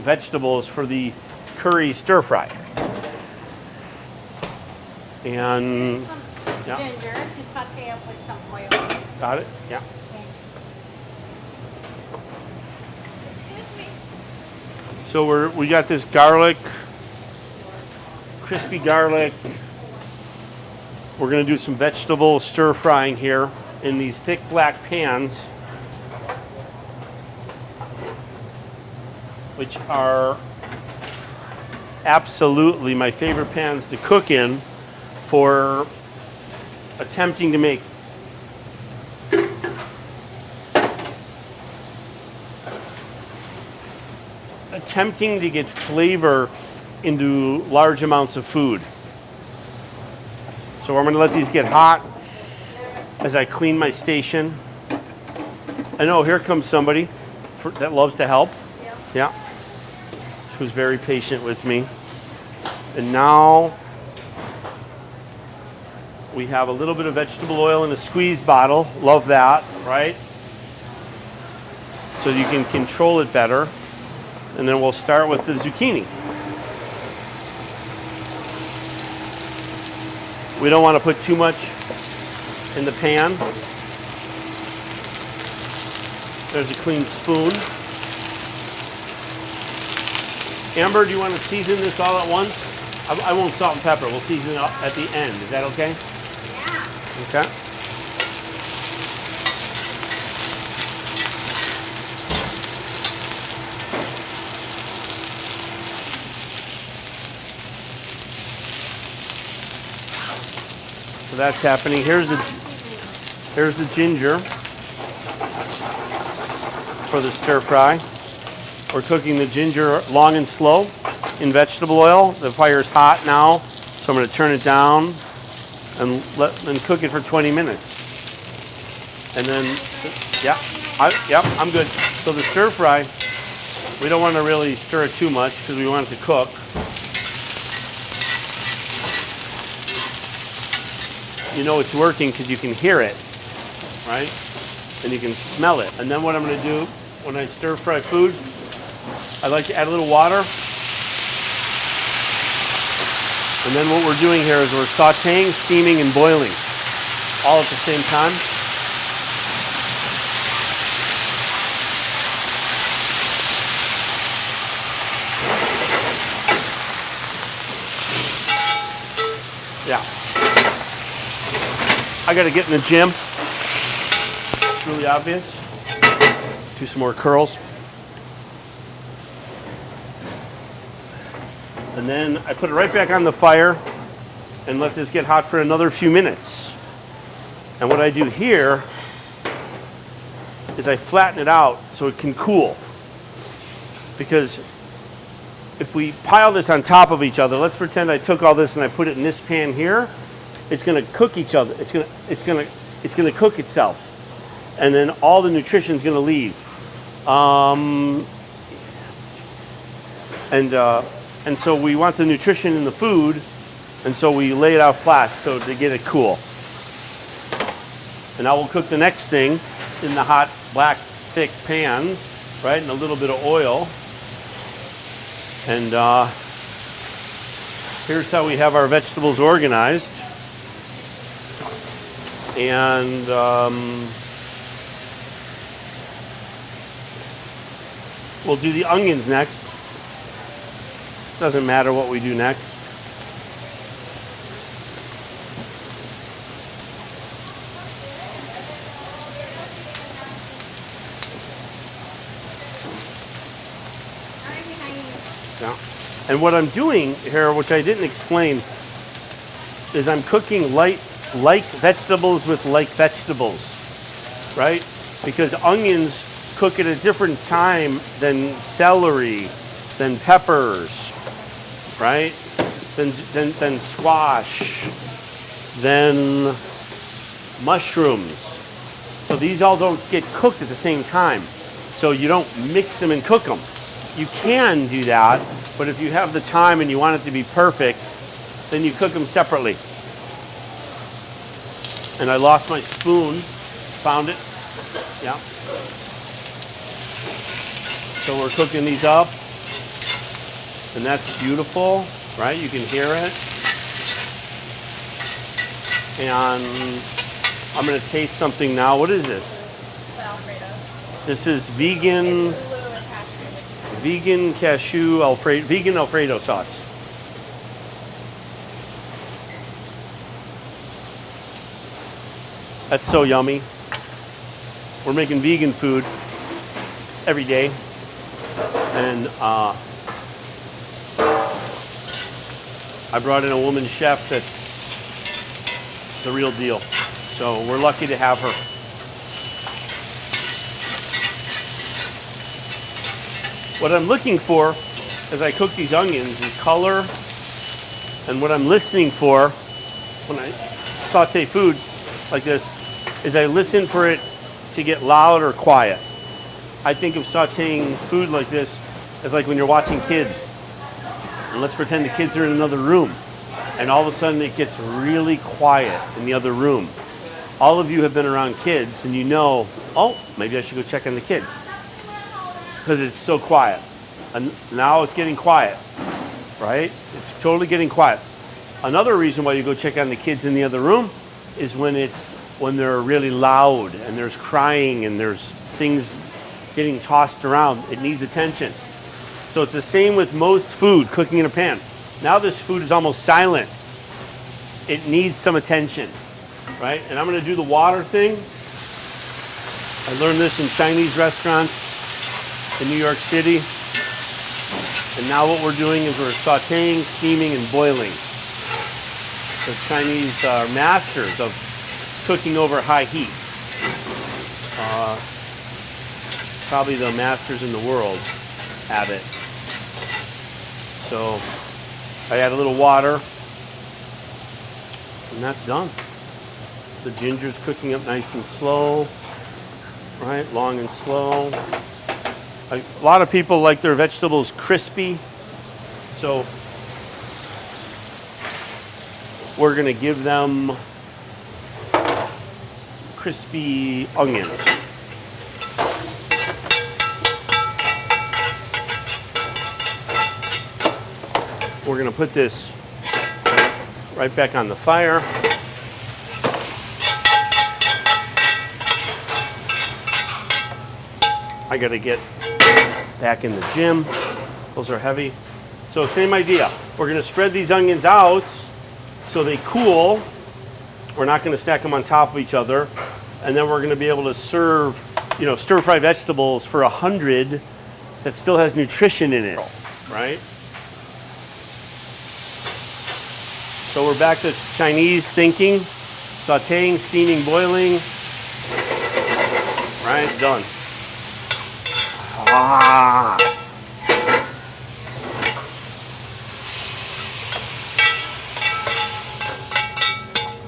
vegetables for the curry stir fry. And some ginger to saute up with some oil. got it? Yeah. Excuse me. So we got this garlic, crispy garlic. We're going to do some vegetable stir frying here in these thick black pans, which are absolutely my favorite pans to cook in for attempting to make get flavor into large amounts of food. So I'm going to let these get hot as I clean my station. I know, here comes somebody that loves to help. Yeah. She was very patient with me. And now we have a little bit of vegetable oil in a squeeze bottle. Love that, right? So you can control it better. And then we'll start with the zucchini. We don't want to put too much in the pan. There's a clean spoon. Amber, do you want to season this all at once? I won't salt and pepper. We'll season it at the end. Is that okay? Yeah. Okay. So that's happening. Here's the ginger for the stir fry. We're cooking the ginger long and slow in vegetable oil. The fire's hot now, so I'm going to turn it down and cook it for 20 minutes. And then, I'm good. So the stir fry, we don't want to really stir it too much because we want it to cook. You know it's working because you can hear it, right? And you can smell it. And then what I'm going to do when I stir fry food, I like to add a little water. And then what we're doing here is we're sauteing, steaming, and boiling all at the same time. Yeah. I got to get in the gym. It's really obvious. Do some more curls. And then I put it right back on the fire and let this get hot for another few minutes. And what I do here is I flatten it out so it can cool. Because if we pile this on top of each other, let's pretend I took all this and I put it in this pan here, it's going to cook each other. It's going to cook itself. And then all the nutrition is going to leave. And so we want the nutrition in the food, and so we lay it out flat so to get it cool. And now we'll cook the next thing in the hot, black, thick pans, right, and a little bit of oil. And here's how we have our vegetables organized. And we'll do the onions next. Doesn't matter what we do next. Yeah. And what I'm doing here, which I didn't explain, is I'm cooking like vegetables with like vegetables, right? Because onions cook at a different time than celery, than peppers, right? Then squash, then mushrooms. So these all don't get cooked at the same time. So you don't mix them and cook them. You can do that, but if you have the time and you want it to be perfect, then you cook them separately. And I lost my spoon, found it, yeah. So we're cooking these up. And that's beautiful, right? You can hear it. And I'm gonna taste something now. What is this? Alfredo. This is vegan, vegan cashew Alfredo, vegan Alfredo sauce. That's so yummy. We're making vegan food every day. And I brought in a woman chef that's the real deal. So we're lucky to have her. What I'm looking for as I cook these onions is color. And what I'm listening for when I saute food like this is I listen for it to get loud or quiet. I think of sauteing food like this as like when you're watching kids. And let's pretend the kids are in another room. And all of a sudden it gets really quiet in the other room. All of you have been around kids and you know, oh, maybe I should go check on the kids. Because it's so quiet. And now it's getting quiet, right? It's totally getting quiet. Another reason why you go check on the kids in the other room is when they're really loud and there's crying and there's things getting tossed around. It needs attention. So it's the same with most food cooking in a pan. Now this food is almost silent. It needs some attention, right? And I'm gonna do the water thing. I learned this in Chinese restaurants in New York City. And now what we're doing is we're sauteing, steaming, and boiling. The Chinese are masters of cooking over high heat. Probably the masters in the world at it. So I add a little water, and that's done. The ginger's cooking up nice and slow, right? Long and slow. A lot of people like their vegetables crispy, so we're gonna give them crispy onions. We're gonna put this right back on the fire. I gotta get back in the gym. Those are heavy. So same idea. We're gonna spread these onions out so they cool. We're not gonna stack them on top of each other. And then we're gonna be able to serve, stir-fry vegetables for 100 that still has nutrition in it, right? So we're back to Chinese thinking, sauteing, steaming, boiling. Right, done. Ah.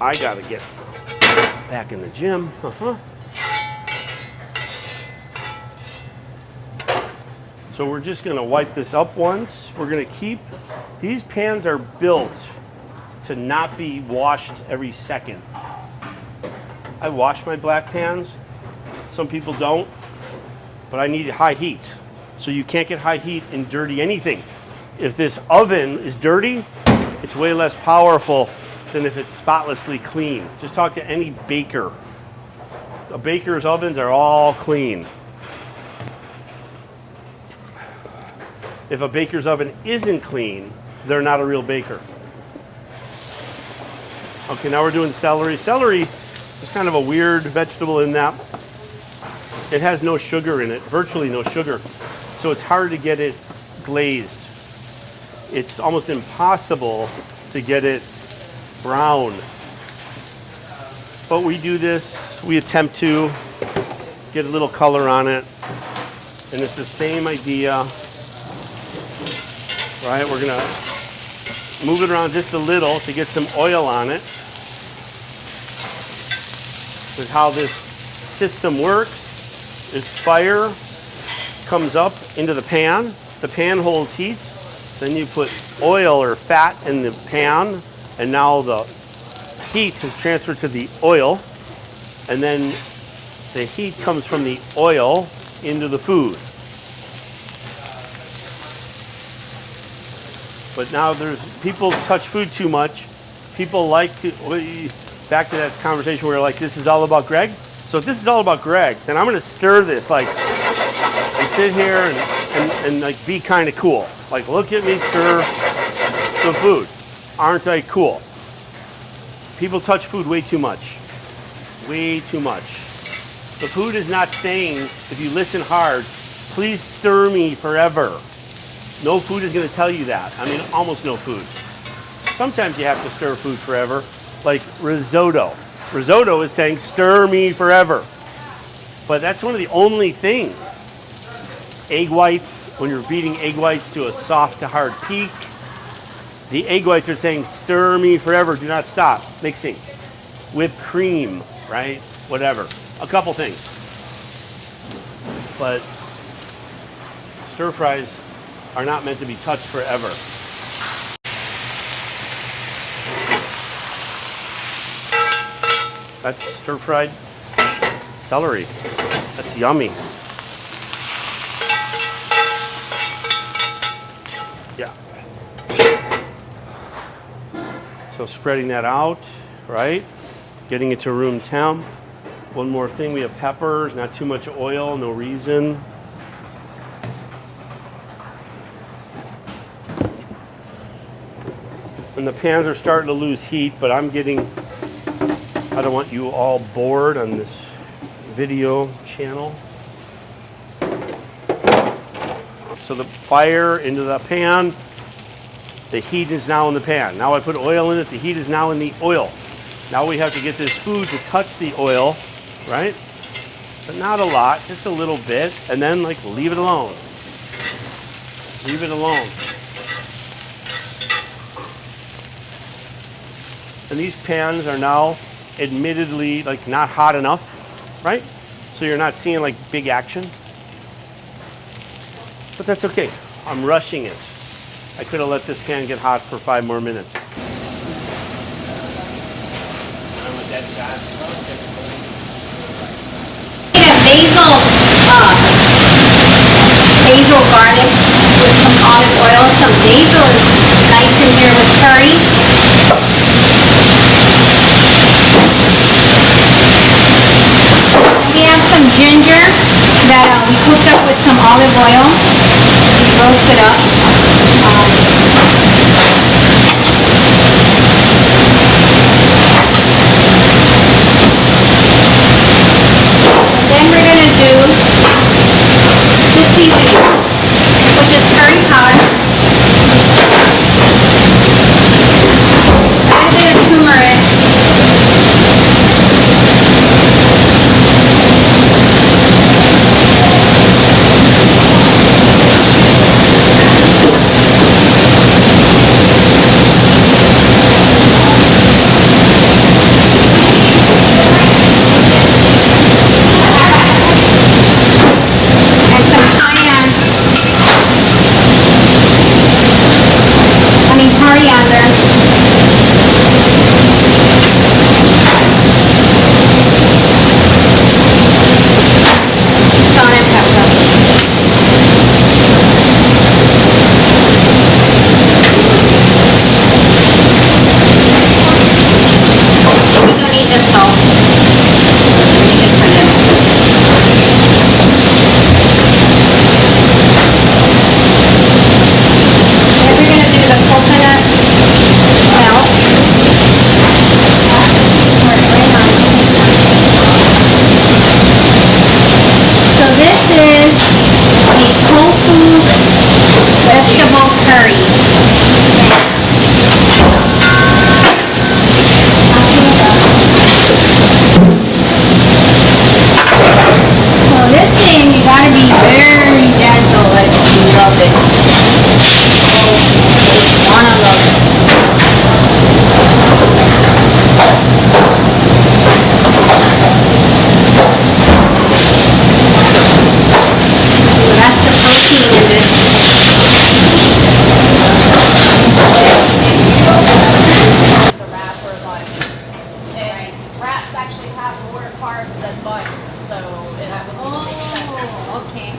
I gotta get back in the gym. So we're just gonna wipe this up once. We're gonna keep, these pans are built to not be washed every second. I wash my black pans. Some people don't, but I need high heat. So you can't get high heat and dirty anything. If this oven is dirty, it's way less powerful than if it's spotlessly clean. Just talk to any baker. A baker's ovens are all clean. If a baker's oven isn't clean, they're not a real baker. Okay, now we're doing celery. Celery is kind of a weird vegetable in that it has no sugar in it, virtually no sugar. So it's hard to get it glazed. It's almost impossible to get it brown. But we do this, we attempt to get a little color on it. And it's the same idea, right? We're gonna move it around just a little to get some oil on it. This is how this system works. Is fire comes up into the pan holds heat, then you put oil or fat in the pan, and now the heat has transferred to the oil, and then the heat comes from the oil into the food. But now people touch food too much. People like to, back to that conversation where like, this is all about Greg. So if this is all about Greg, then I'm going to stir this like, and sit here and like be kind of cool. Like, look at me stir some food. Aren't I cool? People touch food way too much. Way too much. The food is not saying, if you listen hard, please stir me forever. No food is going to tell you that. I mean, almost no food. Sometimes you have to stir food forever, like risotto. Risotto is saying, stir me forever. But that's one of the only things. Egg whites, when you're beating egg whites to a soft to hard peak, the egg whites are saying, stir me forever, do not stop. Mixing. Whipped cream, right? Whatever. A couple things. But stir fries are not meant to be touched forever. That's stir-fried celery. That's yummy. Yeah. So spreading that out, right? Getting it to room temp. One more thing, we have peppers, not too much oil, no reason. And the pans are starting to lose heat, but I don't want you all bored on this video channel. So the fire into the pan, the heat is now in the pan. Now I put oil in it, the heat is now in the oil. Now we have to get this food to touch the oil, right? But not a lot, just a little bit, and then like leave it alone. Leave it alone. And these pans are now admittedly like not hot enough, right? So you're not seeing like big action. But that's okay. I'm rushing it. I could have let this pan get hot for 5 more minutes. Basil garlic with some olive oil. Some basil is nice in here with curry. We have some ginger that we cooked up with some olive oil. We roasted up. And then we're going to do the seasoning, which is curry powder, a little bit of turmeric, coriander, salt and pepper. We don't need the salt. We need just a little. Then we're going to do the coconut milk. So this is a tofu vegetable curry. So this thing, you gotta be very gentle if you love it. Wanna love it. So that's the protein in this. It's a wrap or a bun. Wraps actually have more carbs than buns, so it would make sense. Oh, okay.